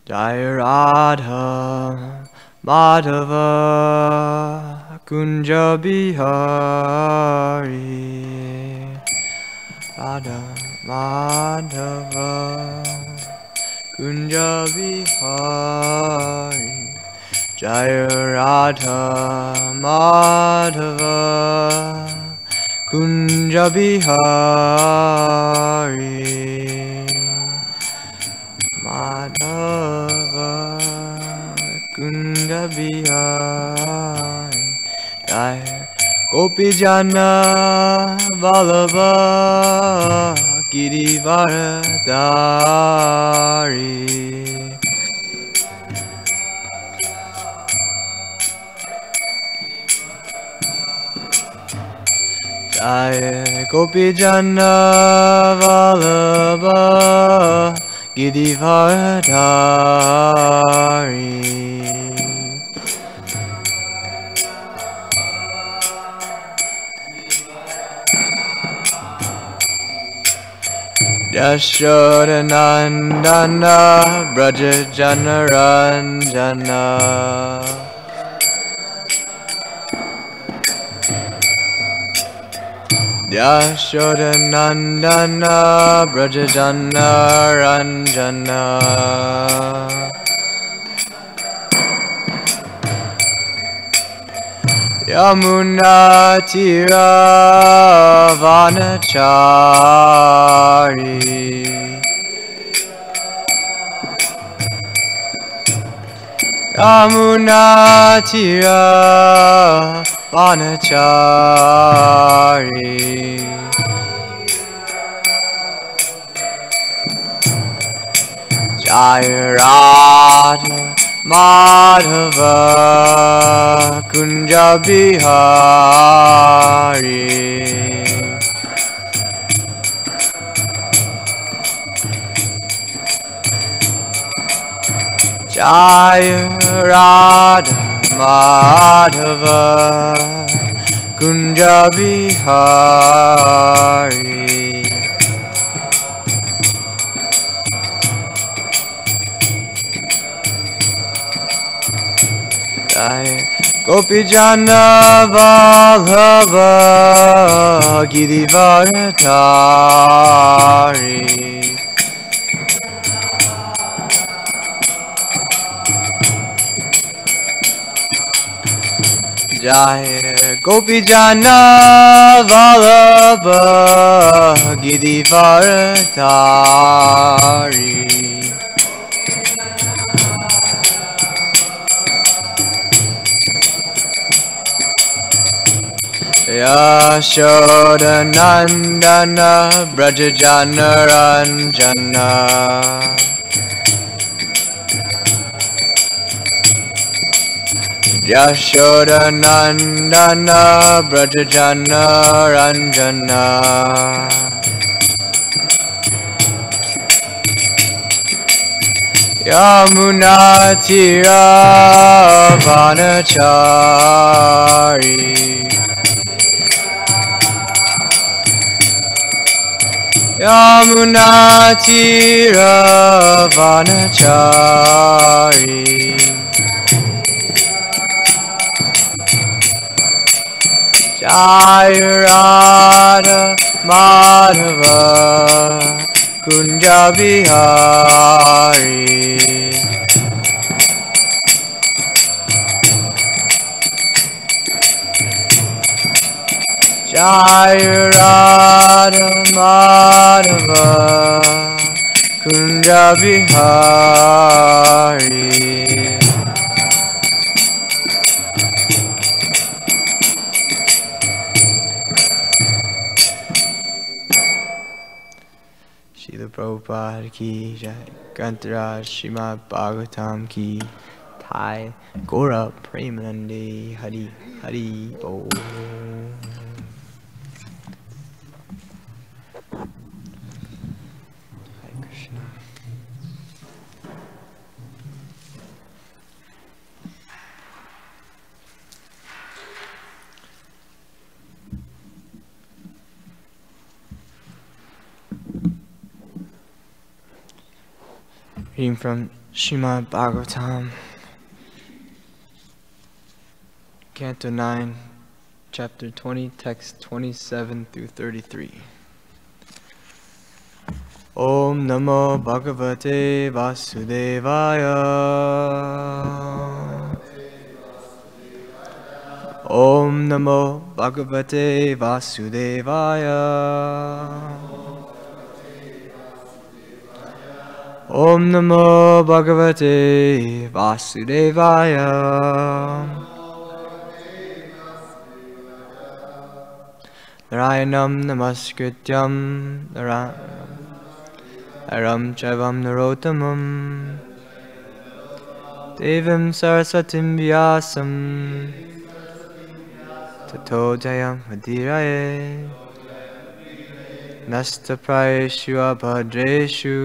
Jai Radha Madhava Kunja Bihari Radha Madhava Kunja Bihari Jai Radha Madhava Kunja Bihari Madhava Kunja Bihari Jai Gopi Jana Vallabha Giridhari Jai Gopi Jana Vallabha Giridhari Yashoda Nandana Braja Jana Ranjana Yashoda Nandana Braja Jana Ranjana Yamuna Tira Vanachari Yamuna Tira Vanachari Jai Radha Madhava Kunja Bihari Jai Radha Madhava Kunja Bihari Jai Gopi Jana Vallabha Giridhari Jai Gopi Jana Vallabha Giridhari Yashoda Nandana Braja Jana Ranjana Yashoda Nandana Braja Jana Ranjana Yamuna Tira Vanachari Yamuna Tira Vanachari Jai Radha Madhava Kunja Bihari Jai Radha Madhava Kunja Bihari Srila Prabhupada ki jai, Grantaraj Srimad Bhagavatam ki Thai, Gora Premanande Hari Hari Om. Hare Krishna. Reading from Srimad Bhagavatam, Canto 9, Chapter 20, Text 27 through 33. Om Namo Bhagavate Vasudevaya. Om Namo Bhagavate Vasudevaya. Om Namo Bhagavate Vasudevaya. Narayanam Namaskrityam Naram Chaivam Narottamam Devam Saraswatim Vyasam Tato Jayam Hadiraye Nastaprayeshu Abhadreshu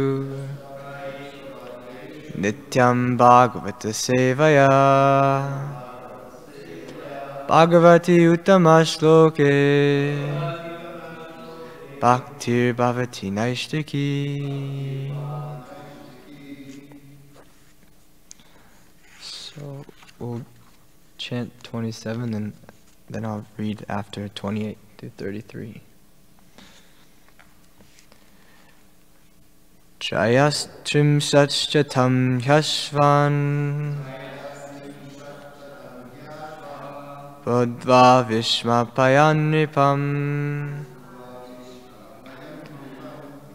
Nityam Bhagavata Sevaya Bhagavati Uttama Shloke Bhaktir Bhavati Naishtaki. So we'll chant 27 and then I'll read after 28 to 33. Jayastrim Satchatam Yashvan Bodhva Vishmapayanripam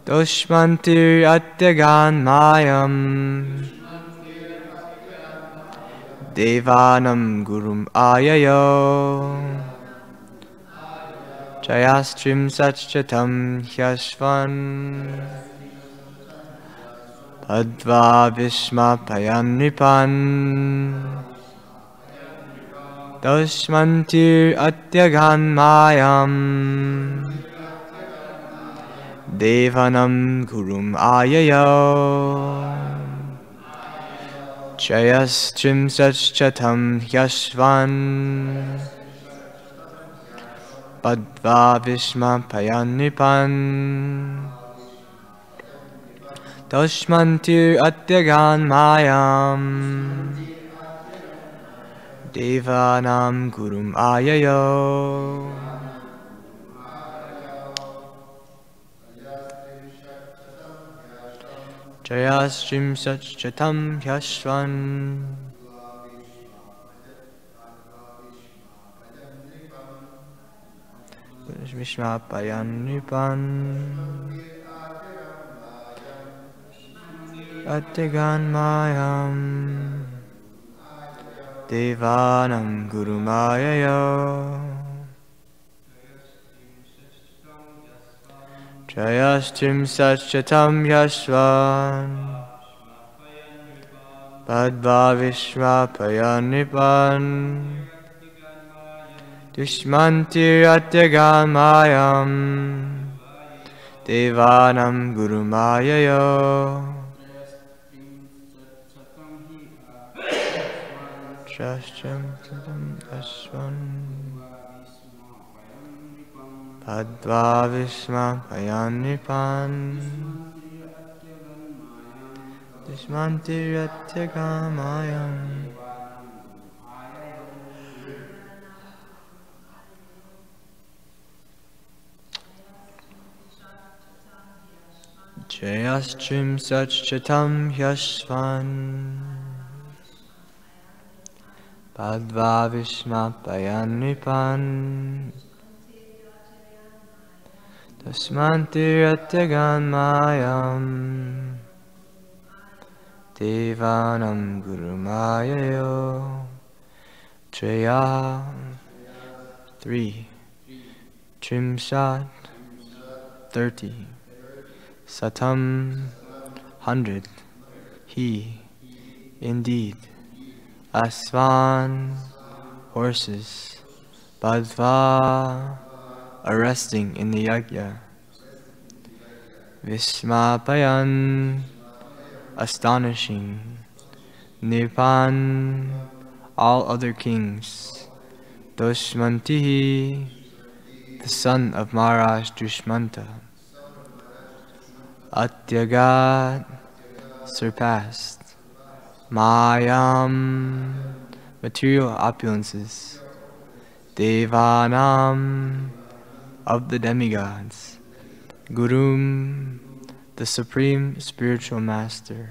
Doshmantir Atyagan Mayam Devanam Gurum Ayayo Jayastrim Satchatam Yashvan Padva Vishmapayanripan Doshmantir Atyagan Mayam Devanam Gurum Ayayo Jayastrim Satchatam Yashvan Padva Vishmapayanripan Doshmantir Atyagan Mayam Devanam Gurum Ayayo Jayastrim Satchatam Yashvan Vishmapayanripan Atyagan Mayam Devanam Gurumayayo Jayastrim Satchatam Yashvan Padva Vishmapayanripan Dushmantir Atyagan Mayam Devanam Gurumayayo Jayastrim Yashvan Padva Vishmapayanripan Dushmantir Atyagan Mayam Jayastrim Satchatam Yashvan Padva Vishmapayanripan Tasmantir Atyagan Mayam Devanam Gurumayayo Treya 3 Trimshat 30 Satam 100 He indeed Asvan horses Badva arresting in the yajna Vismapayan astonishing Nipan all other kings Doshmantihi the son of Maharaj Dushmanta Atyagat surpassed Mayam, material opulences. Devanam, of the demigods. Gurum, the supreme spiritual master.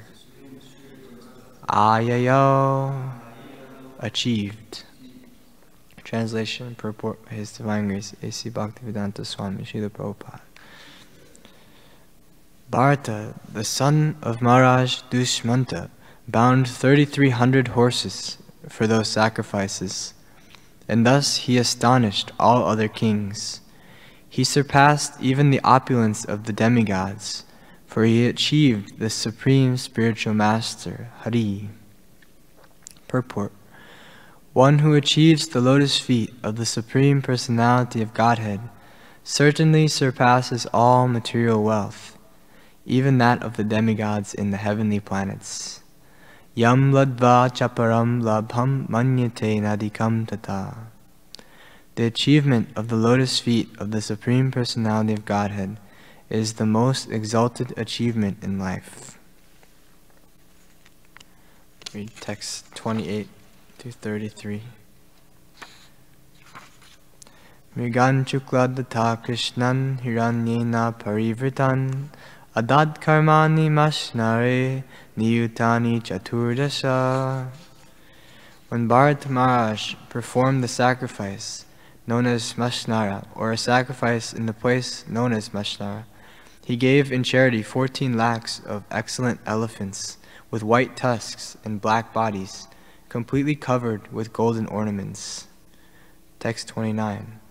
Ayayo, achieved. Translation, purport by His Divine Grace, A.C. Bhaktivedanta Swami Srila Prabhupada. Bharata, the son of Maharaj Dushmanta, bound 3,300 horses for those sacrifices, and thus he astonished all other kings. He surpassed even the opulence of the demigods, for he achieved the supreme spiritual master, Hari. Purport: one who achieves the lotus feet of the Supreme Personality of Godhead certainly surpasses all material wealth, even that of the demigods in the heavenly planets. Yam ladva chaparam labham manyate nadikam tata. The achievement of the lotus feet of the Supreme Personality of Godhead is the most exalted achievement in life. Read text 28 through 33. Mrigan chukladata krishnan hiranyena parivritan adad karmani mashnare niyutani chaturdasha. When Bharata Maharaj performed the sacrifice known as Mashnara, or a sacrifice in the place known as Mashnara, he gave in charity 14 lakhs of excellent elephants with white tusks and black bodies, completely covered with golden ornaments. Text 29.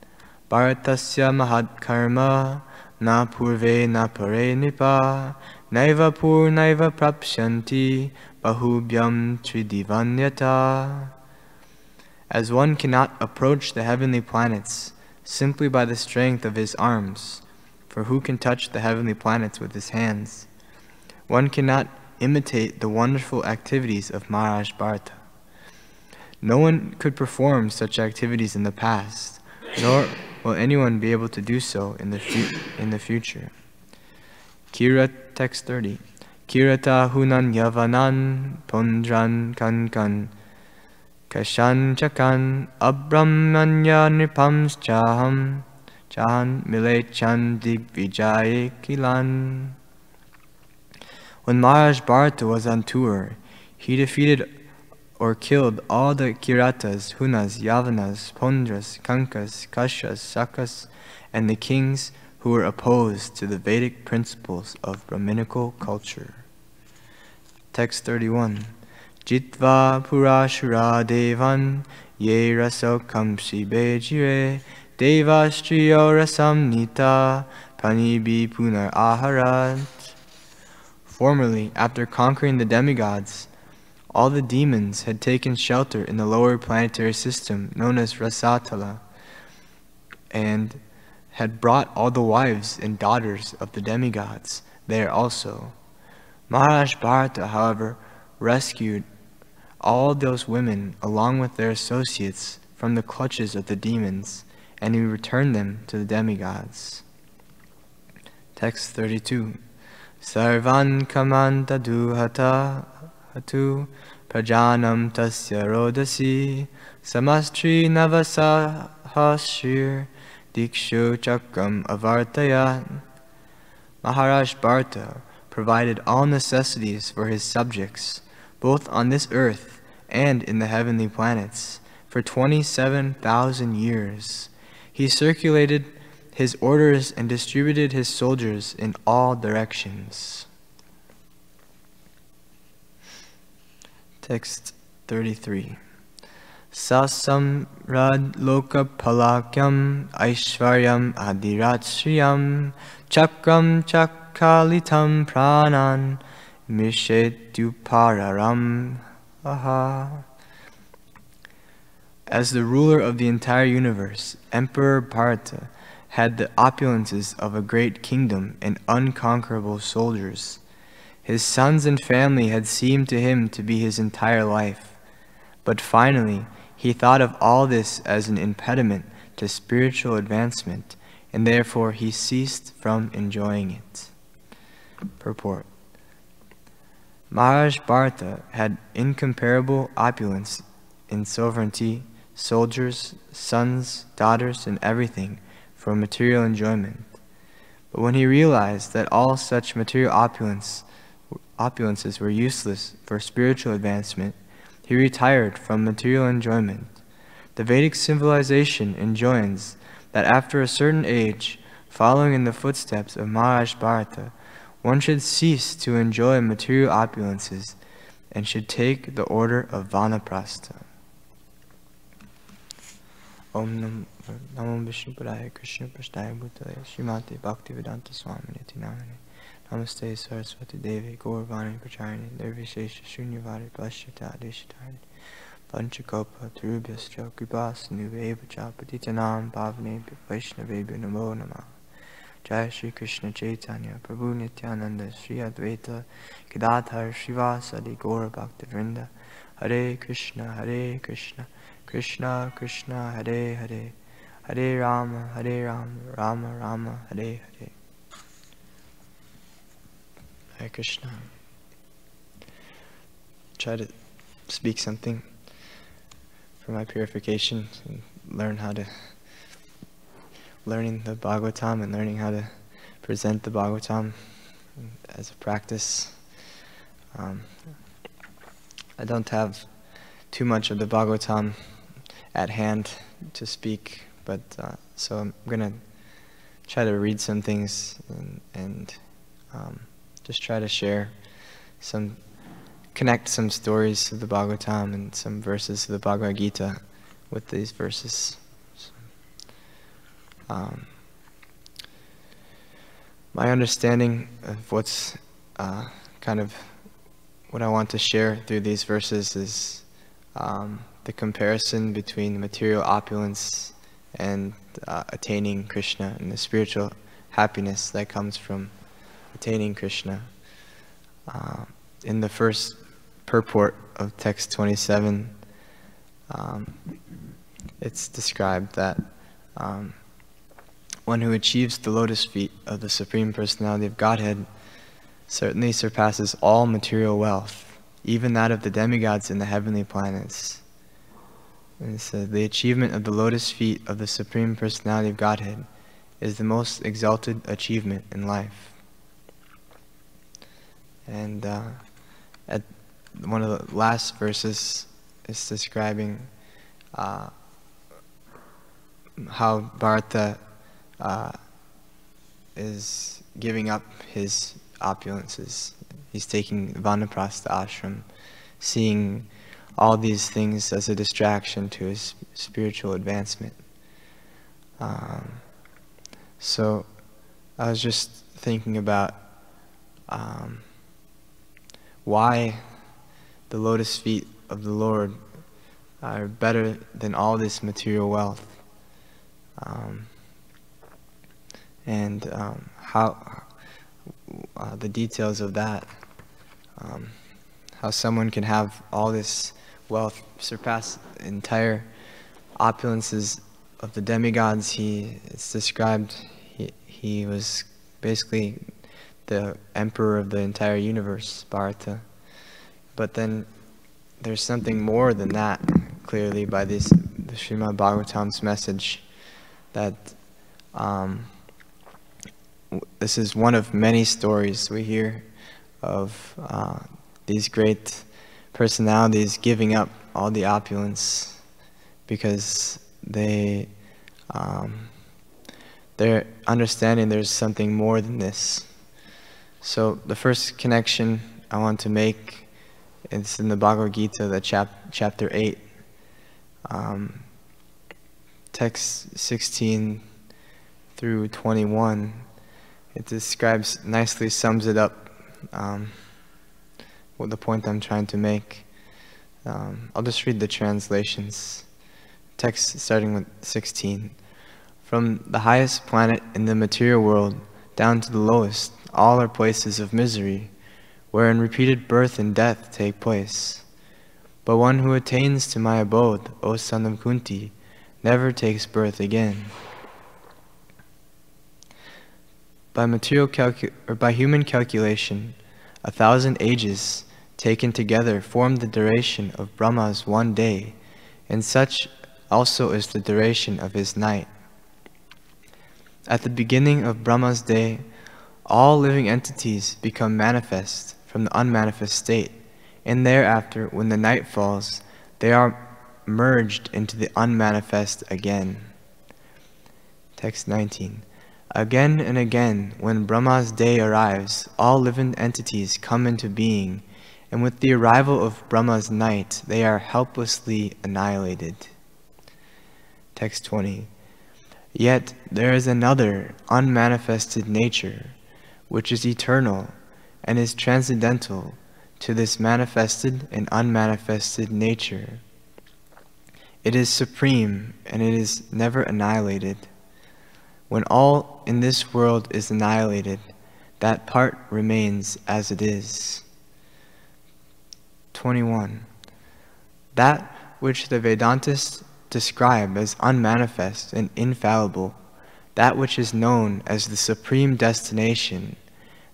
Bharatasya mahad karma na purve na pare nipa naiva pur naiva prapsyanti bahubhyam tridivanyata. As one cannot approach the heavenly planets simply by the strength of his arms, for who can touch the heavenly planets with his hands? One cannot imitate the wonderful activities of Maharaj Bharata. No one could perform such activities in the past, nor will anyone be able to do so in the future. Text 30. Kirata hunan yavanan pondran kankan kashan chakan abramanya nipams chahan milechan digvijay kilan. When Maharaj Bharata was on tour, he defeated or killed all the Kiratas, Hunas, Yavanas, Pondras, Kankas, Kashas, Sakas, and the kings who were opposed to the Vedic principles of Brahminical culture. Text 31. Jitva purashura devan ye raso kamshi bejire deva striyo rasam nita panibi punar aharat. Formerly, after conquering the demigods, all the demons had taken shelter in the lower planetary system known as Rasatala, and had brought all the wives and daughters of the demigods there also. Maharaj Bharata, however, rescued all those women along with their associates from the clutches of the demons, and he returned them to the demigods. Text 32. Sarvan kamanta duhata hatu prajanam tasya rodasi samastri navasahashir dikshu chakram avartayat. Maharaj Bharata provided all necessities for his subjects, both on this earth and in the heavenly planets, for 27,000 years. He circulated his orders and distributed his soldiers in all directions. Text 33. Sasamrad loka palakyam aishvaryam adiratshriyam chakram chakalitam pranan mishetupararam. As the ruler of the entire universe, Emperor Bharata had the opulences of a great kingdom and unconquerable soldiers. His sons and family had seemed to him to be his entire life. But finally, he thought of all this as an impediment to spiritual advancement, and therefore he ceased from enjoying it. Purport. Maharaj Bharata had incomparable opulence in sovereignty, soldiers, sons, daughters, and everything for material enjoyment. But when he realized that all such material opulences were useless for spiritual advancement, he retired from material enjoyment. The Vedic civilization enjoins that after a certain age, following in the footsteps of Maharaj Bharata, one should cease to enjoy material opulences and should take the order of Vanaprastha. Om Namo Vishnu Padaya Krishna Prasthaya Bhutale Srimati Bhaktivedanta Swamini Namini Namaste Saraswati Devi Gauravani Pracharini Nirvishesha Shunyavadi Plashyata Adeshatani Panchakopa Tarubhyascha Kripas Nuveva Patitanam Bhavanebhyo Vaishnavebhyo Namo Namah. Jai Shri Krishna Chaitanya Prabhu Nityananda Shri Advaita Gadadhar Srivasadi Gaura Bhaktivinoda Hare Krishna Krishna Krishna Hare Hare Hare Rama Rama Rama Hare Hare. Hare Krishna. Try to speak something for my purification and learning the Bhagavatam and learning how to present the Bhagavatam as a practice. I don't have too much of the Bhagavatam at hand to speak, but so I'm gonna try to read some things and just try to connect some stories of the Bhagavatam and some verses of the Bhagavad Gita with these verses. My understanding of what's kind of what I want to share through these verses is the comparison between material opulence and attaining Krishna and the spiritual happiness that comes from attaining Krishna. In the first purport of text 27, it's described that one who achieves the lotus feet of the Supreme Personality of Godhead certainly surpasses all material wealth, even that of the demigods in the heavenly planets. And it says, the achievement of the lotus feet of the Supreme Personality of Godhead is the most exalted achievement in life. And at one of the last verses is describing how Bharata is giving up his opulences. He's taking Vanaprastha ashram, seeing all these things as a distraction to his spiritual advancement. So I was just thinking about why the lotus feet of the Lord are better than all this material wealth, and how the details of that, how someone can have all this wealth, surpass entire opulences of the demigods. It's described he was basically the emperor of the entire universe, Bharata. But then there's something more than that, clearly, by the Srimad Bhagavatam's message, that this is one of many stories we hear of these great personalities giving up all the opulence because they're understanding there's something more than this. So the first connection I want to make is in the Bhagavad Gita, the chapter 8, text 16 through 21. It describes, nicely sums it up, what the point I'm trying to make. I'll just read the translations. Text starting with 16. From the highest planet in the material world down to the lowest, all are places of misery, wherein repeated birth and death take place. But one who attains to my abode, O son of Kunti, never takes birth again. By human calculation, 1,000 ages taken together, form the duration of Brahma's one day, and such also is the duration of his night. At the beginning of Brahma's day, all living entities become manifest from the unmanifest state, and thereafter, when the night falls, they are merged into the unmanifest again. Text 19. Again and again, when Brahma's day arrives, all living entities come into being, and with the arrival of Brahma's night, they are helplessly annihilated. Text 20. Yet there is another unmanifested nature, which is eternal and is transcendental to this manifested and unmanifested nature. It is supreme and it is never annihilated. When all in this world is annihilated, that part remains as it is. 21. That which the Vedantists describe as unmanifest and infallible, that which is known as the supreme destination,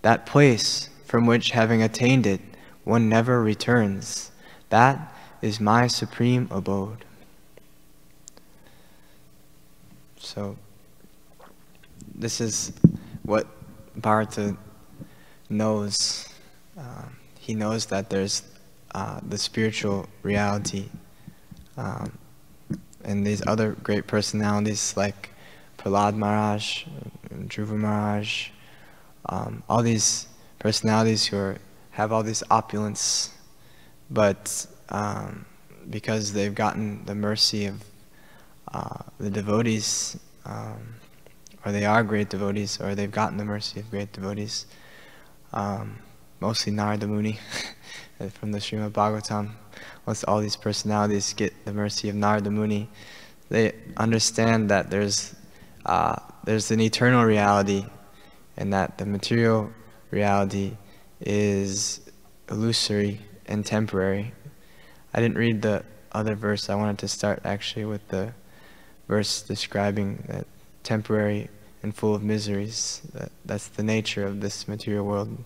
that place from which, having attained it, one never returns, that is my supreme abode. So, this is what Bharata knows. He knows that there's the spiritual reality, and these other great personalities like Prahlad Maharaj, Dhruva Maharaj, all these personalities who have all this opulence, but because they've gotten the mercy of the devotees, or they are great devotees, or they've gotten the mercy of great devotees, mostly Narada Muni from the Srimad Bhagavatam. Once all these personalities get the mercy of Narada Muni, they understand that there's an eternal reality, and that the material reality is illusory and temporary. I didn't read the other verse. I wanted to start actually with the verse describing that temporary and full of miseries. That's the nature of this material world.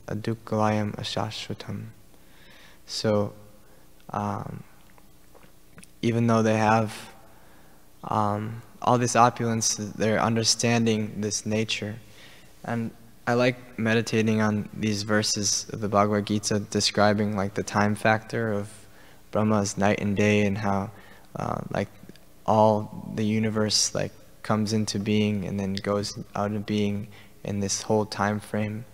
Adukkalayam ashashvatam. So, even though they have all this opulence, they're understanding this nature. And I like meditating on these verses of the Bhagavad Gita describing like the time factor of Brahma's night and day, and how like all the universe like comes into being and then goes out of being in this whole time frame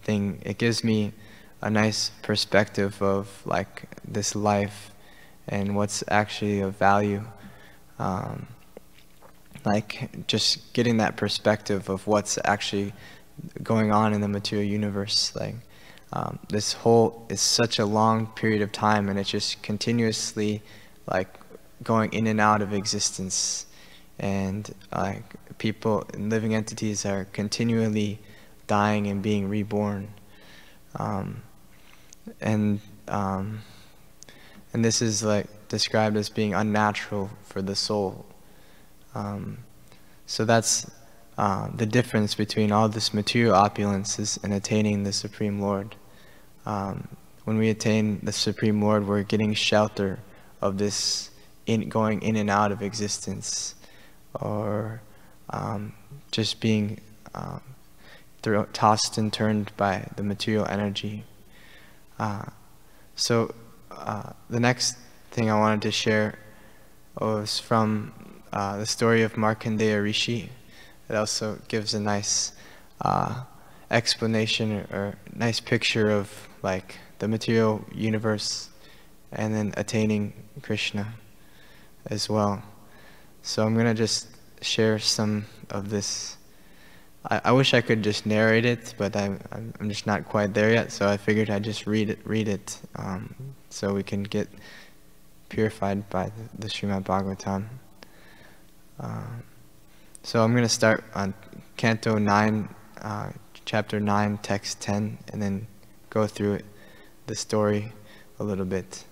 thing. It gives me a nice perspective of like this life and what's actually of value. Like just getting that perspective of what's actually going on in the material universe. Like this whole is such a long period of time, and it's just continuously like going in and out of existence, and like people and living entities are continually dying and being reborn, and this is like described as being unnatural for the soul. So that's the difference between all this material opulences and attaining the Supreme Lord. When we attain the Supreme Lord, we're getting shelter of this going in and out of existence, or just being tossed and turned by the material energy. So the next thing I wanted to share was from the story of Markandeya Rishi. It also gives a nice explanation or nice picture of like the material universe and then attaining Krishna as well. So I'm gonna just share some of this. I wish I could just narrate it, but I'm just not quite there yet. So I figured I'd just read it, so we can get purified by the Srimad Bhagavatam. So I'm gonna start on Canto 9, Chapter 9, Text 10, and then go through it, the story a little bit.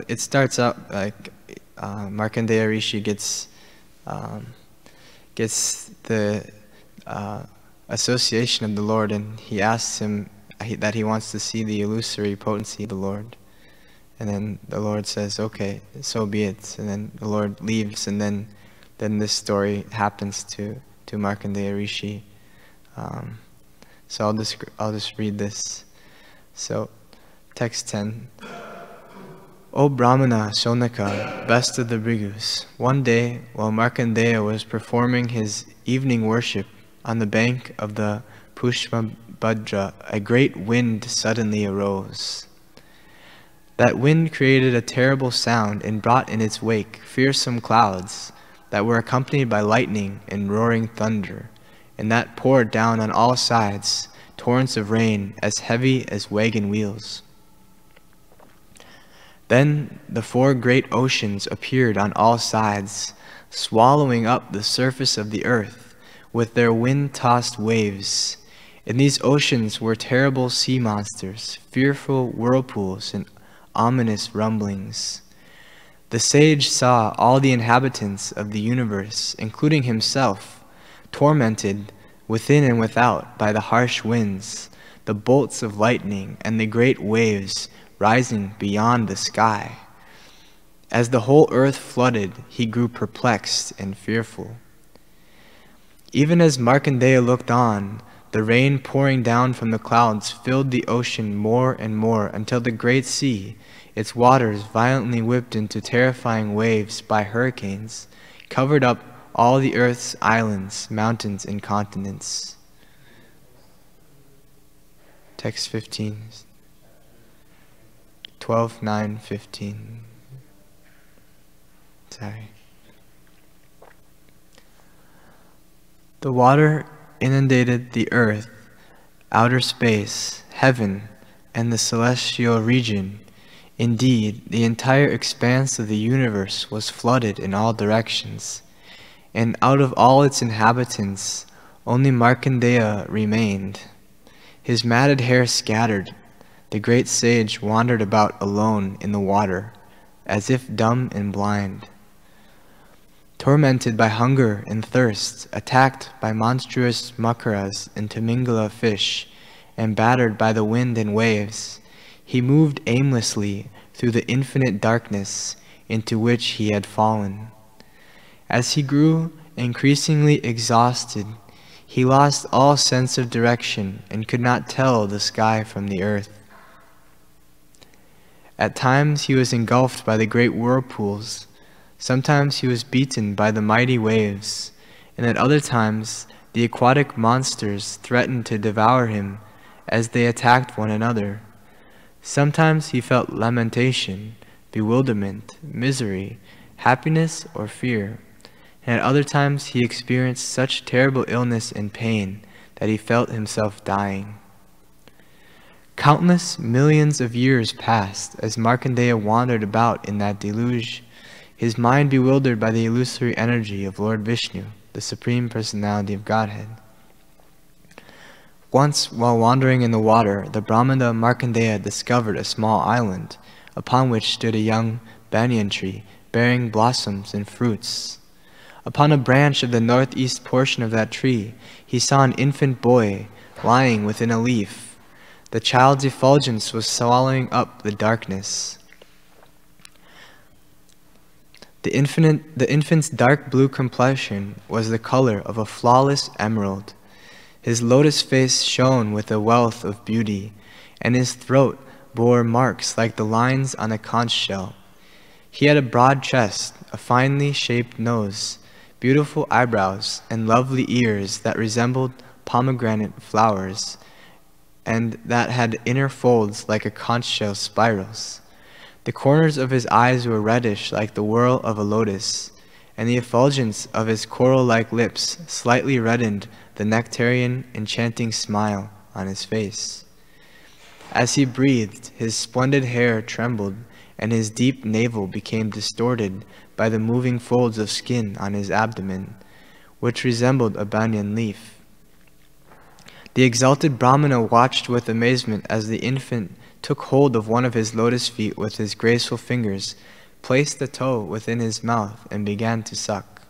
It starts out like Markandeya Rishi gets the association of the Lord, and he asks him that he wants to see the illusory potency of the Lord. And then the Lord says, okay, so be it. And then the Lord leaves, and then this story happens to Markandeya Rishi. So I'll just read this. So, text 10. O Brahmana Shonaka, best of the Bhrigus, one day while Markandeya was performing his evening worship on the bank of the Pushpabhadra, a great wind suddenly arose. That wind created a terrible sound and brought in its wake fearsome clouds that were accompanied by lightning and roaring thunder, and that poured down on all sides torrents of rain as heavy as wagon wheels. Then the four great oceans appeared on all sides, swallowing up the surface of the earth with their wind-tossed waves. In these oceans were terrible sea monsters, fearful whirlpools, and ominous rumblings. The sage saw all the inhabitants of the universe, including himself, tormented within and without by the harsh winds, the bolts of lightning, and the great waves rising beyond the sky. As the whole earth flooded, he grew perplexed and fearful. Even as Markandeya looked on, the rain pouring down from the clouds filled the ocean more and more until the great sea, its waters violently whipped into terrifying waves by hurricanes, covered up all the earth's islands, mountains, and continents. Text 15. 12:9-15. Sorry. The water inundated the earth, outer space, heaven, and the celestial region. Indeed, the entire expanse of the universe was flooded in all directions, and out of all its inhabitants, only Markandeya remained. His matted hair scattered, the great sage wandered about alone in the water, as if dumb and blind. Tormented by hunger and thirst, attacked by monstrous makaras and timingala fish, and battered by the wind and waves, he moved aimlessly through the infinite darkness into which he had fallen. As he grew increasingly exhausted, he lost all sense of direction and could not tell the sky from the earth. At times he was engulfed by the great whirlpools, sometimes he was beaten by the mighty waves, and at other times the aquatic monsters threatened to devour him as they attacked one another. Sometimes he felt lamentation, bewilderment, misery, happiness, or fear, and at other times he experienced such terrible illness and pain that he felt himself dying. Countless millions of years passed as Markandeya wandered about in that deluge, his mind bewildered by the illusory energy of Lord Vishnu, the Supreme Personality of Godhead. Once, while wandering in the water, the Brahmana Markandeya discovered a small island, upon which stood a young banyan tree, bearing blossoms and fruits. Upon a branch of the northeast portion of that tree, he saw an infant boy lying within a leaf. The child's effulgence was swallowing up the darkness. The infant's dark blue complexion was the color of a flawless emerald. His lotus face shone with a wealth of beauty, and his throat bore marks like the lines on a conch shell. He had a broad chest, a finely shaped nose, beautiful eyebrows, and lovely ears that resembled pomegranate flowers, and that had inner folds like a conch shell spirals. The corners of his eyes were reddish like the whorl of a lotus, and the effulgence of his coral-like lips slightly reddened the nectarian, enchanting smile on his face. As he breathed, his splendid hair trembled, and his deep navel became distorted by the moving folds of skin on his abdomen, which resembled a banyan leaf. The exalted Brahmana watched with amazement as the infant took hold of one of his lotus feet with his graceful fingers, placed the toe within his mouth, and began to suck.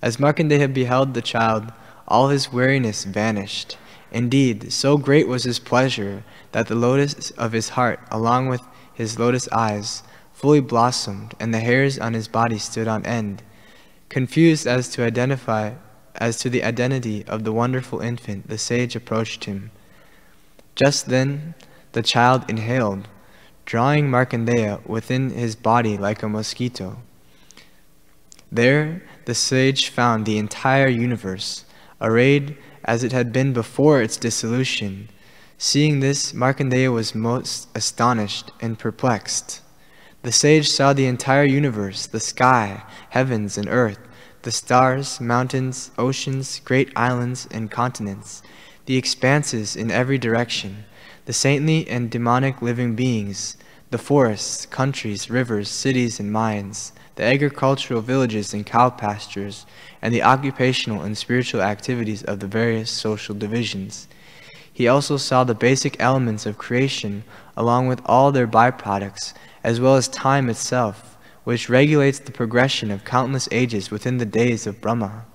As Markandeya beheld the child, all his weariness vanished. Indeed, so great was his pleasure that the lotus of his heart, along with his lotus eyes, fully blossomed, and the hairs on his body stood on end. Confused as to the identity of the wonderful infant, the sage approached him. Just then the child inhaled, drawing Markandeya within his body like a mosquito. There the sage found the entire universe, arrayed as it had been before its dissolution. Seeing this, Markandeya was most astonished and perplexed. The sage saw the entire universe, the sky, heavens and earth, the stars, mountains, oceans, great islands and continents, the expanses in every direction, the saintly and demonic living beings, the forests, countries, rivers, cities and mines, the agricultural villages and cow pastures, and the occupational and spiritual activities of the various social divisions. He also saw the basic elements of creation along with all their byproducts, as well as time itself, which regulates the progression of countless ages within the days of Brahma.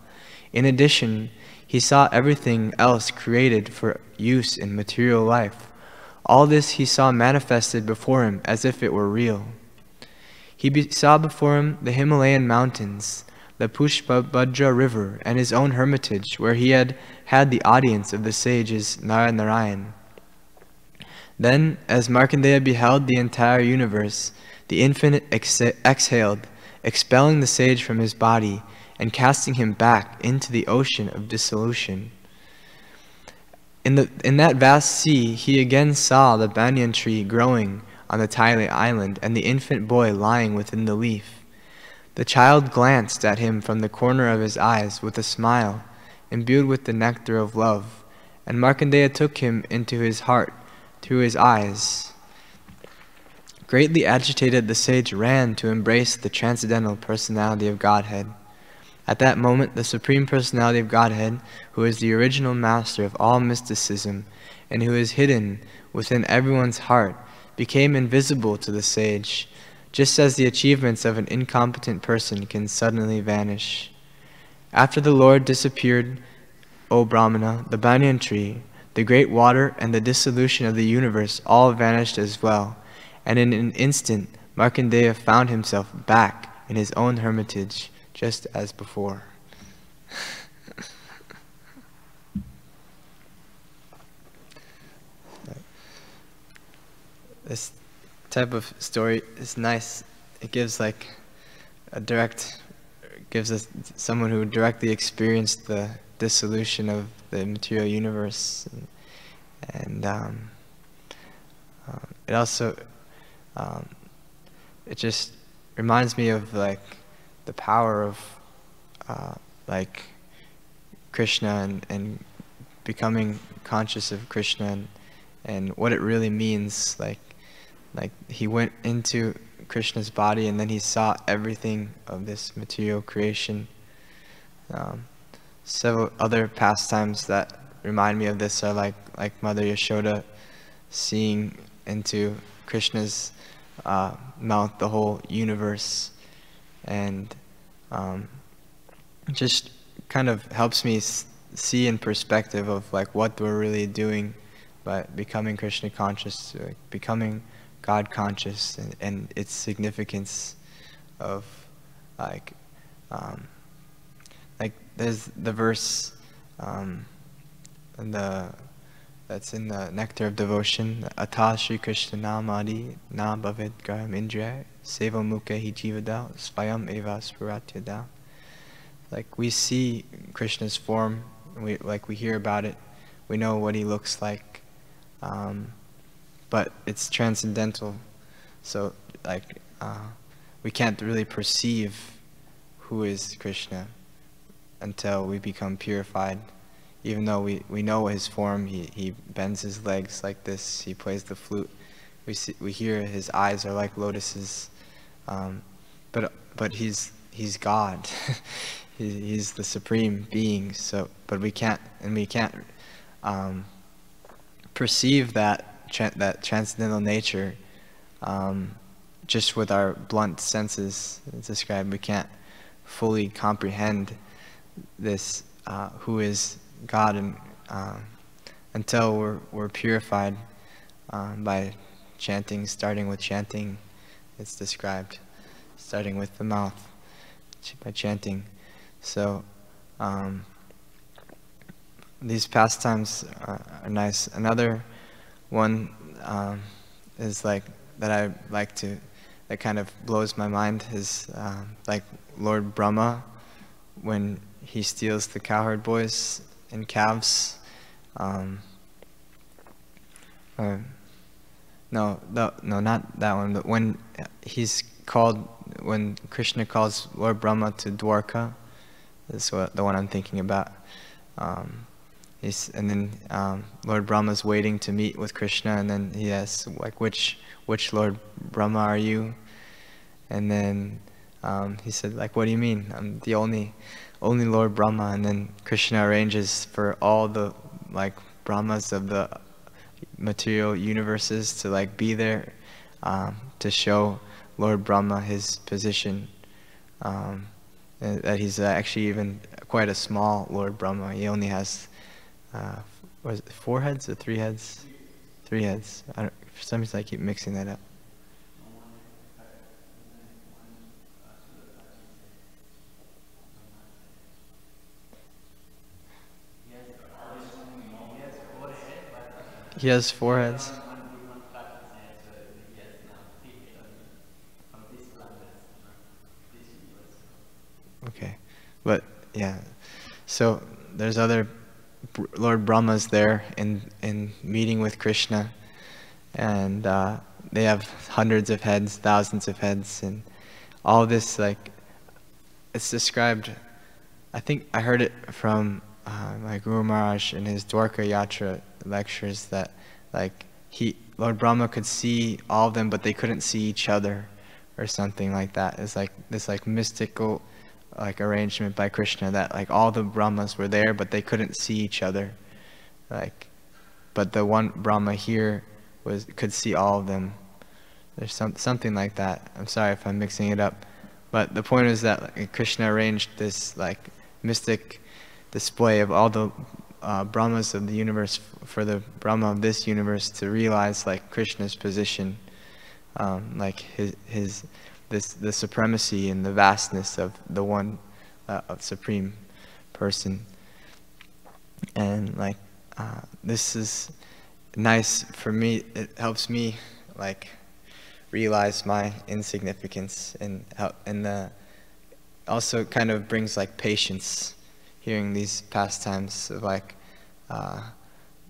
In addition, he saw everything else created for use in material life. All this he saw manifested before him as if it were real. He saw before him the Himalayan mountains, the Pushpabhadra river, and his own hermitage, where he had had the audience of the sages Narayan. Then, as Markandeya beheld the entire universe, the infinite exhaled, expelling the sage from his body and casting him back into the ocean of dissolution. In that vast sea, he again saw the banyan tree growing on the tiny island and the infant boy lying within the leaf. The child glanced at him from the corner of his eyes with a smile, imbued with the nectar of love, and Markandeya took him into his heart through his eyes. Greatly agitated, the sage ran to embrace the transcendental personality of Godhead. At that moment, the Supreme Personality of Godhead, who is the original master of all mysticism and who is hidden within everyone's heart, became invisible to the sage, just as the achievements of an incompetent person can suddenly vanish. After the Lord disappeared, O Brahmana, the banyan tree, the great water, and the dissolution of the universe all vanished as well, and in an instant Markandeya found himself back in his own hermitage, just as before. This type of story is nice. It gives like gives us someone who directly experienced the dissolution of the material universe, and it also it just reminds me of like the power of like Krishna and becoming conscious of Krishna and what it really means. Like he went into Krishna's body and then he saw everything of this material creation. Several other pastimes that remind me of this are like Mother Yashoda seeing into Krishna's mouth the whole universe, and just kind of helps me see in perspective of like what we're really doing by becoming Krishna conscious, like becoming God conscious, and its significance of like there's the verse that's in the Nectar of Devotion, Ata Shri Krishna Namadi Na Bhavid Graham Indriya Seva Mukha Hi Jivada Svayam Eva Spuratyada. Like we see Krishna's form, we hear about it, we know what he looks like, but it's transcendental, so like we can't really perceive who is Krishna until we become purified. Even though we know his form, he bends his legs like this, he plays the flute, we hear his eyes are like lotuses, but he's God. He's the supreme being. So, but we can't perceive that transcendental nature just with our blunt senses. It's described. We can't fully comprehend this who is God, and until we're purified by chanting, starting with chanting. It's described, starting with the mouth, by chanting. So these pastimes are nice. Another one is like that I like to, that kind of blows my mind, is like Lord Brahma, when he steals the cowherd boys and calves. No, not that one. But when when Krishna calls Lord Brahma to Dwarka, that's the one I'm thinking about. And then Lord Brahma's waiting to meet with Krishna, and then he asks, like, which Lord Brahma are you? And then he said, like, what do you mean? I'm the only Lord Brahma. And then Krishna arranges for all the like Brahmas of the material universes to like be there to show Lord Brahma his position, that he's actually even quite a small Lord Brahma. He only has was it 4 heads or 3 heads? 3 heads. For some reason I keep mixing that up. He has 4 heads. Okay, but yeah, so there's other Lord Brahmas there in meeting with Krishna, and they have hundreds of heads, thousands of heads, and all this, like, it's described. I think I heard it from my Guru Maharaj in his Dwarka Yatra lectures, that like Lord Brahma could see all of them, but they couldn't see each other, or something like that. It's like this like mystical like arrangement by Krishna, that like all the Brahmas were there, but they couldn't see each other. Like, but the one Brahma here could see all of them. There's something like that. I'm sorry if I'm mixing it up, but the point is that like, Krishna arranged this like mystic display of all the Brahmas of the universe for the Brahma of this universe to realize like Krishna's position, like the supremacy and the vastness of the one of Supreme Person. And like this is nice for me. It helps me like realize my insignificance, and also kind of brings like patience, hearing these pastimes of like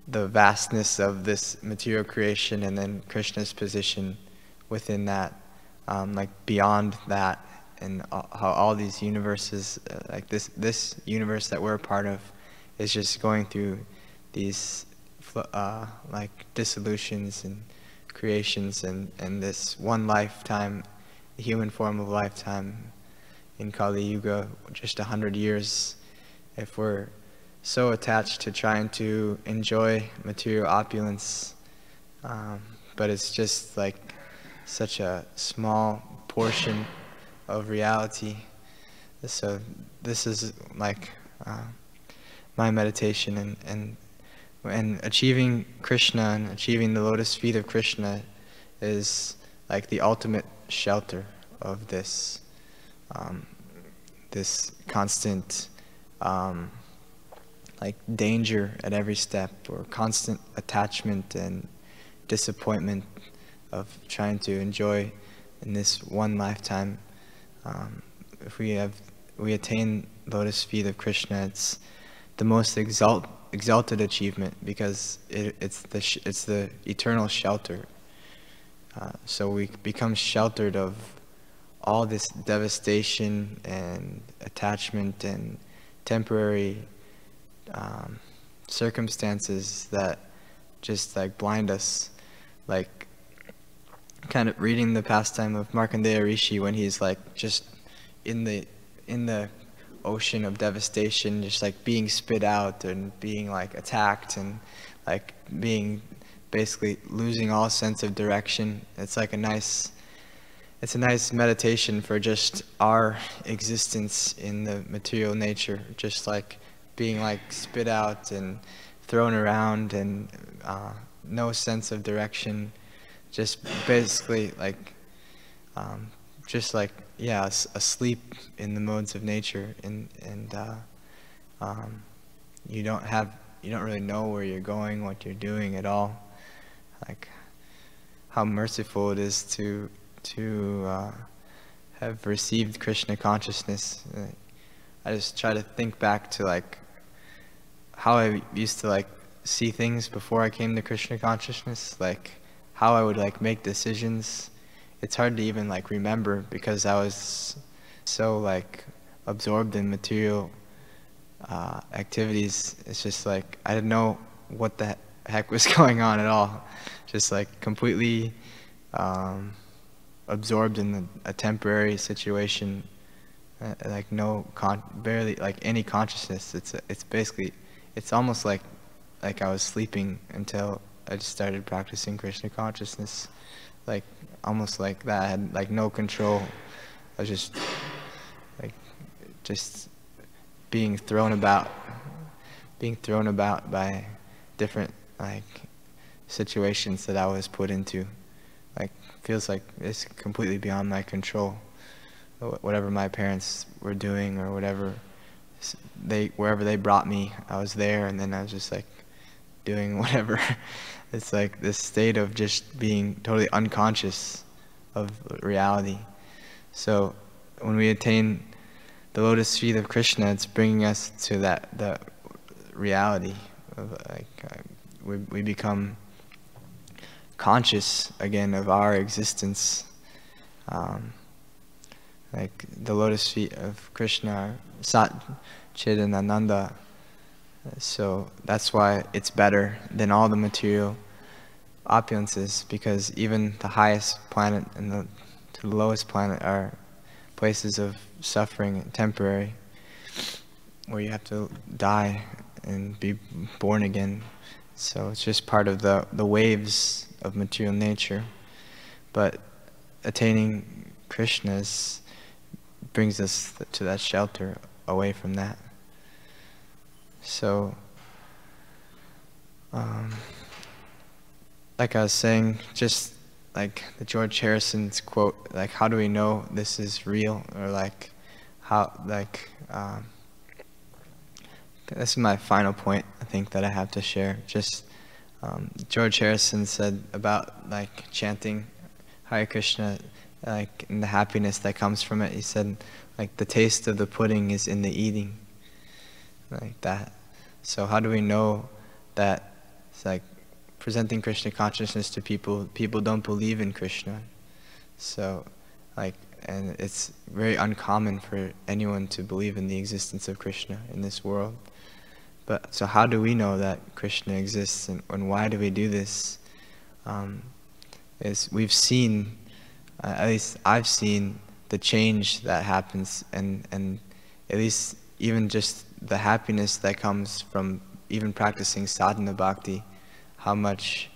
the vastness of this material creation, and then Krishna's position within that, like beyond that, and how all these universes, like this universe that we're a part of, is just going through these like dissolutions and creations, and this one lifetime, human form of lifetime in Kali Yuga, just 100 years. If we're so attached to trying to enjoy material opulence, but it's just like such a small portion of reality. So this is like my meditation, and achieving Krishna and achieving the lotus feet of Krishna is like the ultimate shelter of this this constant like danger at every step, or constant attachment and disappointment of trying to enjoy in this one lifetime. If we attain lotus feet of Krishna, it's the most exalted achievement, because it's the eternal shelter. So we become sheltered of all this devastation and attachment and temporary circumstances that just like blind us. Like kind of reading the pastime of Markandeya Rishi, when he's like just in the ocean of devastation, just like being spit out and being like attacked and like being basically losing all sense of direction. It's like a nice meditation for just our existence in the material nature, just like being like spit out and thrown around, and no sense of direction, just basically like just like, yeah, asleep in the modes of nature, and you don't really know where you're going, what you're doing at all. Like how merciful it is to have received Krishna consciousness. I just try to think back to like how I used to like see things before I came to Krishna consciousness, like how I would like make decisions. It's hard to even like remember, because I was so like absorbed in material activities. It's just like I didn't know what the heck was going on at all. Just like completely absorbed in a temporary situation, like barely like any consciousness. It's basically, it's almost like I was sleeping until I just started practicing Krishna consciousness. Like almost like that. I had like no control. I was just being thrown about by different like situations that I was put into. Like feels like it's completely beyond my control. Whatever my parents were doing, or wherever they brought me, I was there, and then I was just like doing whatever. It's like this state of just being totally unconscious of reality. So when we attain the lotus feet of Krishna, it's bringing us to that reality of like we become conscious again of our existence. Like the lotus feet of Krishna are Sat Chidananda. So that's why it's better than all the material opulences, because even the highest planet and the lowest planet are places of suffering and temporary, where you have to die and be born again. So it's just part of the waves of material nature. But attaining Krishna's brings us to that shelter, away from that. So, like I was saying, just like the George Harrison's quote, like, how do we know this is real? Or like, how, like, this is my final point, I think, that I have to share. Just, George Harrison said about, like, chanting Hare Krishna, like, and the happiness that comes from it. He said, like, the taste of the pudding is in the eating, like that. So how do we know that it's like presenting Krishna consciousness to people don't believe in Krishna? So, like, and it's very uncommon for anyone to believe in the existence of Krishna in this world. But so how do we know that Krishna exists, and why do we do this? Is we've seen, at least I've seen, the change that happens, and at least even just the happiness that comes from even practicing sadhana bhakti, how much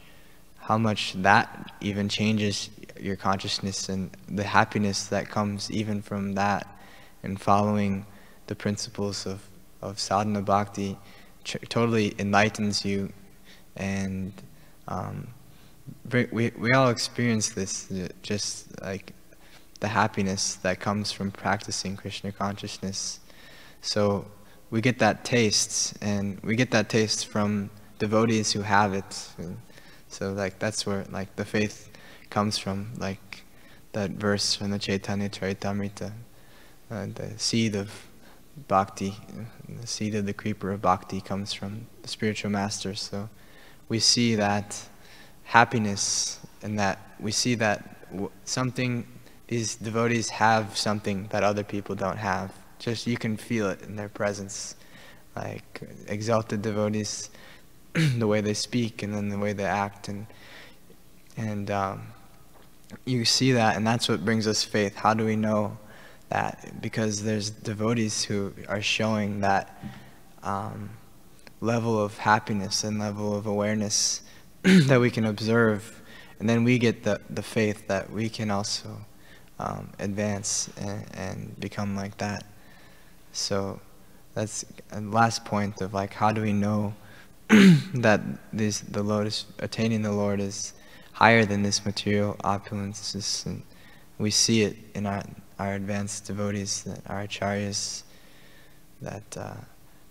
that even changes your consciousness, and the happiness that comes even from that, and following the principles of sadhana bhakti totally enlightens you. And we all experience this, just like the happiness that comes from practicing Krishna consciousness. So we get that taste, and we get that taste from devotees who have it. And so like that's where like the faith comes from, like that verse from the Chaitanya Charitamrita, the seed of bhakti, the seed of the creeper of bhakti comes from the spiritual master. So we see that happiness, and that we see that these devotees have something that other people don't have. Just you can feel it in their presence, like exalted devotees, the way they speak and then the way they act, and you see that, and that's what brings us faith. How do we know that? Because there's devotees who are showing that level of happiness and level of awareness that we can observe, and then we get the faith that we can also advance and become like that. So that's a last point of like, how do we know that the lotus, attaining the Lord, is higher than this material opulence? And we see it in our advanced devotees, that our acharyas, that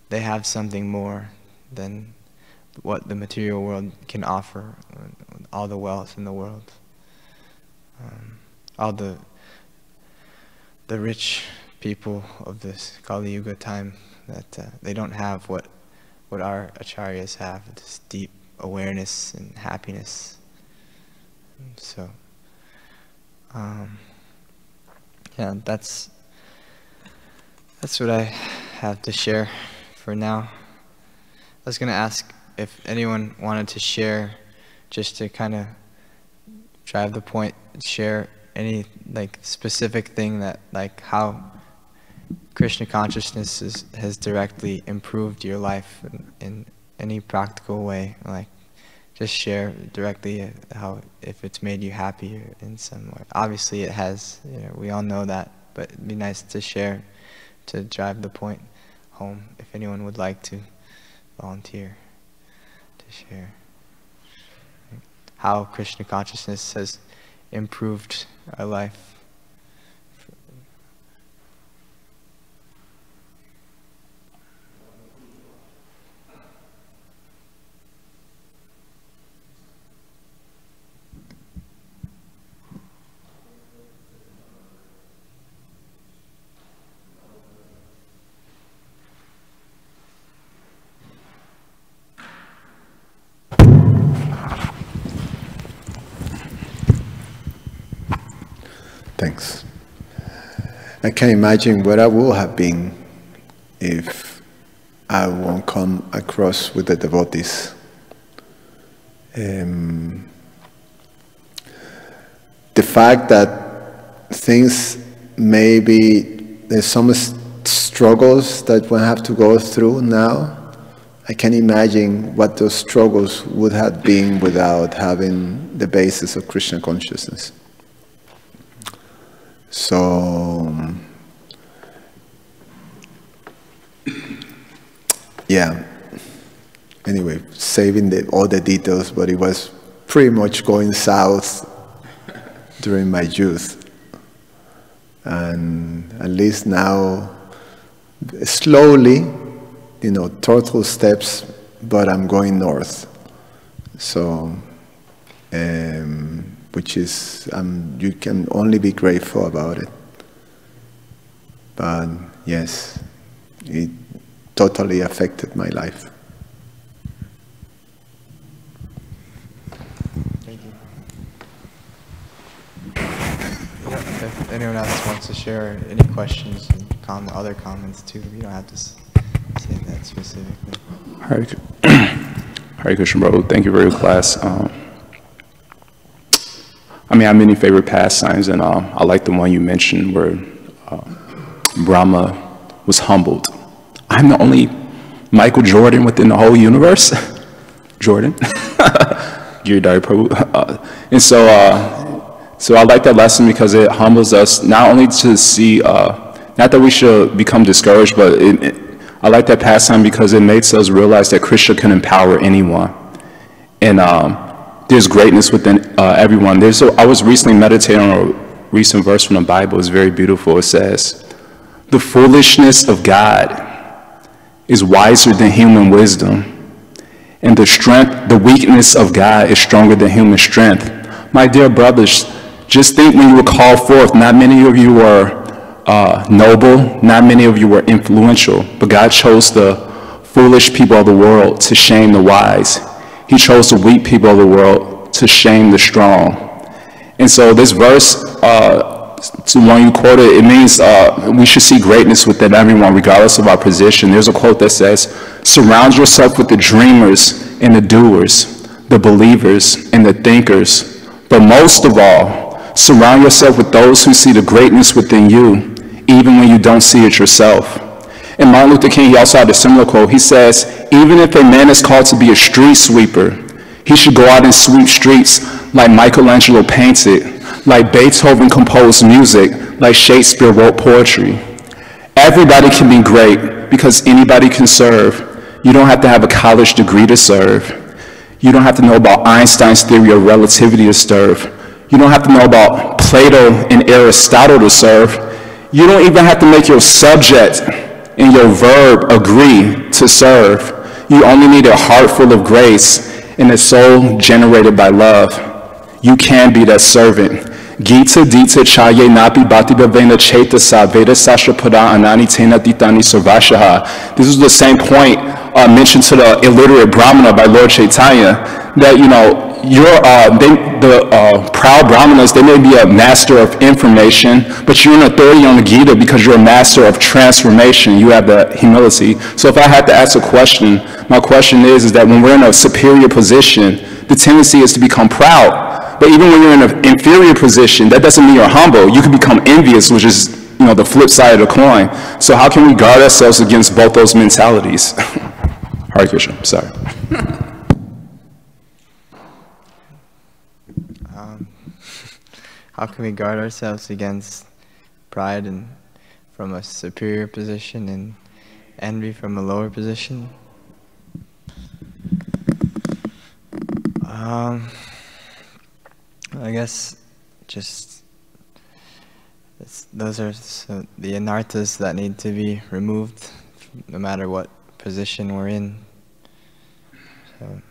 they have something more than what the material world can offer, all the wealth in the world, all the rich people of this Kali Yuga time, that they don't have what our acharyas have, this deep awareness and happiness. So, yeah, that's what I have to share for now. I was going to ask if anyone wanted to share, just to kind of drive the point, share any like specific thing that, like, how Krishna consciousness has directly improved your life in any practical way. Like, just share directly how, if it's made you happy in some way. Obviously it has, we all know that, but it'd be nice to share, to drive the point home, if anyone would like to volunteer to share how Krishna consciousness has improved our life. Thanks. I can imagine what I would have been if I won't come across with the devotees. The fact that things, maybe there's some struggles that one have to go through now, I can imagine what those struggles would have been without having the basis of Krishna consciousness. So, yeah, anyway, saving all the details, but it was pretty much going south during my youth. And at least now, slowly, turtle steps, but I'm going north. So, which is, you can only be grateful about it. But yes, it totally affected my life. Thank you. Yeah, if anyone else wants to share any questions and other comments too, you don't have to say that specifically. Hare Krishna, bro. Thank you for your class. I have many favorite pastimes, and I like the one you mentioned where Brahma was humbled. I'm the only Michael Jordan within the whole universe. Jordan, Giridhari Prabhu. And so I like that lesson because it humbles us not only to see, not that we should become discouraged, but I like that pastime because it makes us realize that Krishna can empower anyone. And there's greatness within everyone. I was recently meditating on a recent verse from the Bible. It's very beautiful. It says, "The foolishness of God is wiser than human wisdom, and the weakness of God is stronger than human strength." My dear brothers, just think when you were called forth, not many of you were noble, not many of you were influential, but God chose the foolish people of the world to shame the wise. He chose the weak people of the world to shame the strong. And so this verse, to one you quoted, it means we should see greatness within everyone, regardless of our position. There's a quote that says, "Surround yourself with the dreamers and the doers, the believers and the thinkers. But most of all, surround yourself with those who see the greatness within you, even when you don't see it yourself." And Martin Luther King, he also had a similar quote. He says, "Even if a man is called to be a street sweeper, he should go out and sweep streets like Michelangelo painted, like Beethoven composed music, like Shakespeare wrote poetry. Everybody can be great, because anybody can serve. You don't have to have a college degree to serve. You don't have to know about Einstein's theory of relativity to serve. You don't have to know about Plato and Aristotle to serve. You don't even have to make your subject and your verb agree to serve. You only need a heart full of grace and a soul generated by love. You can be that servant. Gita dita chaye napi bhati bhavena chetasa veda sastra pada anani tena ditani sarvashaha. This is the same point mentioned to the illiterate Brahmana by Lord Chaitanya, that, you know, the proud Brahmanas, they may be a master of information, but you're an authority on the Gita because you're a master of transformation. You have the humility. So if I had to ask a question, my question is that when we're in a superior position, the tendency is to become proud. But even when you're in an inferior position, that doesn't mean you're humble. You can become envious, which is, you know, the flip side of the coin. So how can we guard ourselves against both those mentalities? Hare Krishna, sorry. How can we guard ourselves against pride and from a superior position and envy from a lower position? I guess just those are the anarthas that need to be removed no matter what position we're in. So,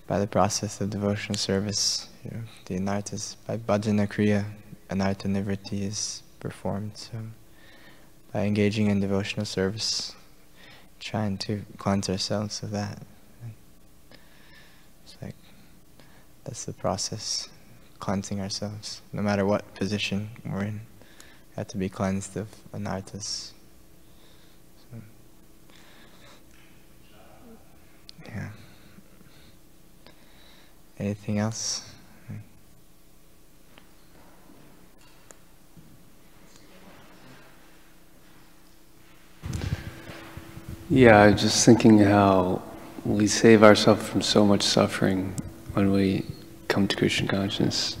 by the process of devotional service, you know, the anarthas, by bhajana kriya, anartha nivritti is performed. So, by engaging in devotional service, trying to cleanse ourselves of that. It's like, that's the process, cleansing ourselves. No matter what position we're in, we have to be cleansed of anarthas. So, yeah. Anything else? Yeah, I was just thinking how we save ourselves from so much suffering when we come to Krishna consciousness.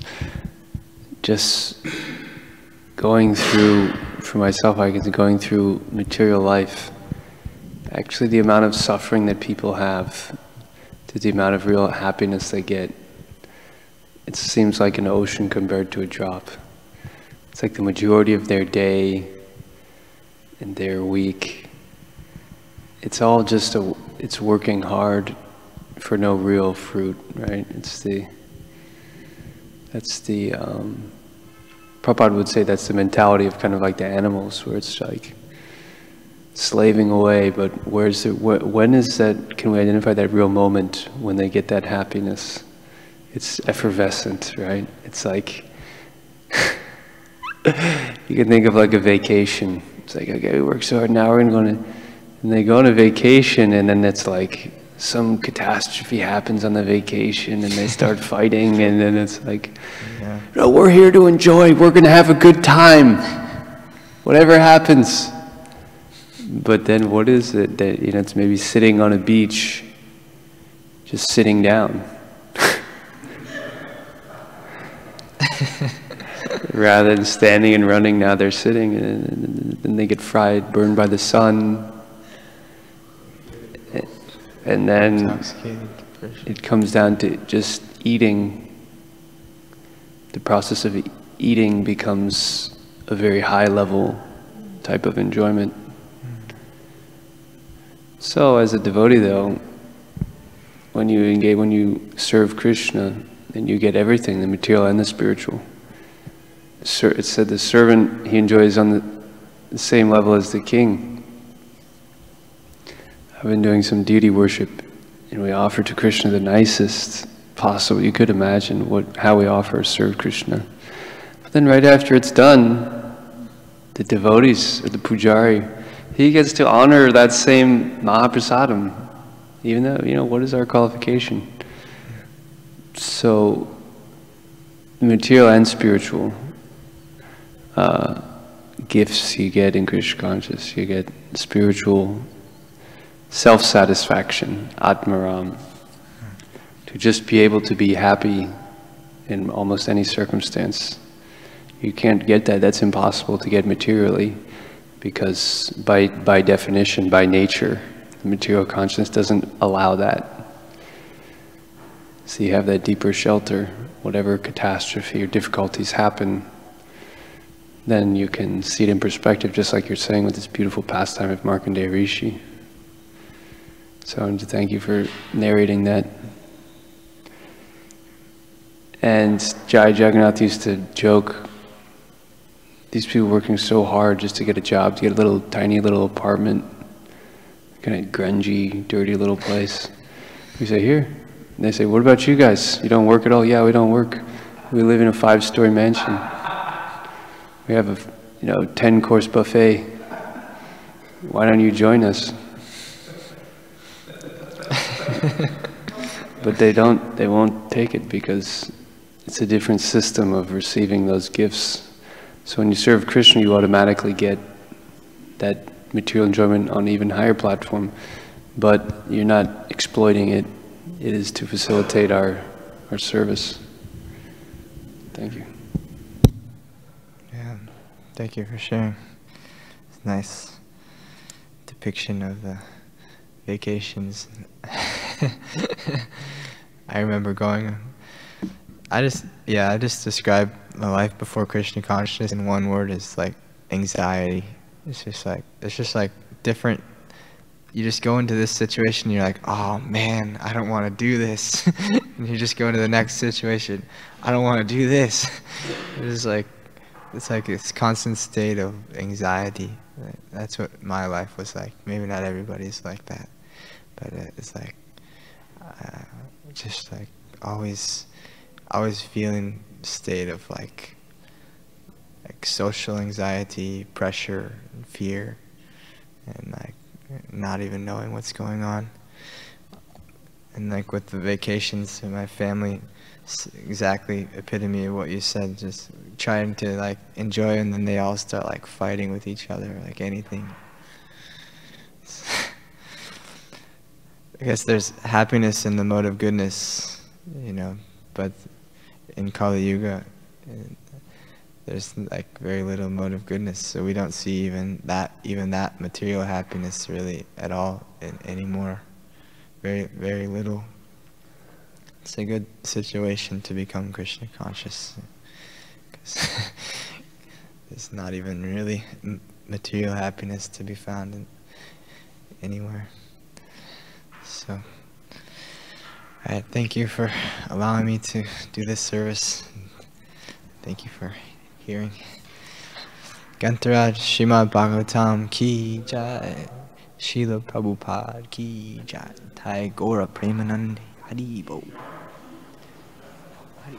Just going through, for myself, I guess, going through material life, actually the amount of suffering that people have to the amount of real happiness they get, it seems like an ocean compared to a drop. It's like the majority of their day and their week, it's all just it's working hard for no real fruit, right? Prabhupada would say that's the mentality of kind of like the animals, where it's like slaving away, but when is that, can we identify that real moment when they get that happiness? It's effervescent, right? It's like, you can think of like a vacation. It's like, okay, we work so hard, now we're going to, and they go on a vacation, and then it's like some catastrophe happens on the vacation, and they start fighting, and then it's like, yeah, no, we're here to enjoy, we're going to have a good time, whatever happens. But then what is it that, you know, it's maybe sitting on a beach, just sitting down. Rather than standing and running, now they're sitting, and then they get fried, burned by the sun. And then it comes down to just eating. The process of eating becomes a very high level type of enjoyment. So as a devotee though, when you serve Krishna, then you get everything, the material and the spiritual. It said the servant, he enjoys on the same level as the king. I've been doing some deity worship, and we offer to Krishna the nicest possible you could imagine, how we offer serve Krishna. But then right after it's done, the devotees, or the pujari, he gets to honor that same Mahaprasadam, even though, you know, what is our qualification? So, material and spiritual gifts you get in Krishna consciousness. You get spiritual self-satisfaction, Atmaram, to just be able to be happy in almost any circumstance. You can't get that, that's impossible to get materially, because by definition, by nature, the material consciousness doesn't allow that. So you have that deeper shelter. Whatever catastrophe or difficulties happen, then you can see it in perspective, just like you're saying with this beautiful pastime of Markandeya Rishi. So I wanted to thank you for narrating that. And Jai Jagannath used to joke, these people working so hard just to get a job, to get a little tiny little apartment, kind of grungy, dirty little place. We say, here. And they say, what about you guys? You don't work at all? Yeah, we don't work. We live in a 5-story mansion. We have a 10-course buffet. Why don't you join us? But they won't take it because it's a different system of receiving those gifts. So when you serve Krishna, you automatically get that material enjoyment on an even higher platform, but you're not exploiting it. It is to facilitate our service. Thank you. Yeah, thank you for sharing. It's a nice depiction of the vacations. I remember going. I just describe my life before Krishna consciousness in one word is like anxiety. It's just like different. You just go into this situation, you're like, oh man, I don't want to do this. And you just go into the next situation, I don't want to do this. It's like this constant state of anxiety. That's what my life was like. Maybe not everybody's like that, but it's like, just like always feeling state of like social anxiety, pressure, and fear, and like not even knowing what's going on. And like with the vacations in my family, exactly epitome of what you said, just trying to like enjoy, and then they all start like fighting with each other, like anything. I guess there's happiness in the mode of goodness, but in Kali Yuga, there's like very little mode of goodness, so we don't see even that material happiness really at all anymore. Very, very little. It's a good situation to become Krishna conscious, because there's not even really material happiness to be found anywhere. So, alright, thank you for allowing me to do this service. Thank you for hearing. Gantaraj Srimad Bhagavatam ki jai, Srila Prabhupada ki jai, Thai Gora Premanandi Hari Bo. Hari.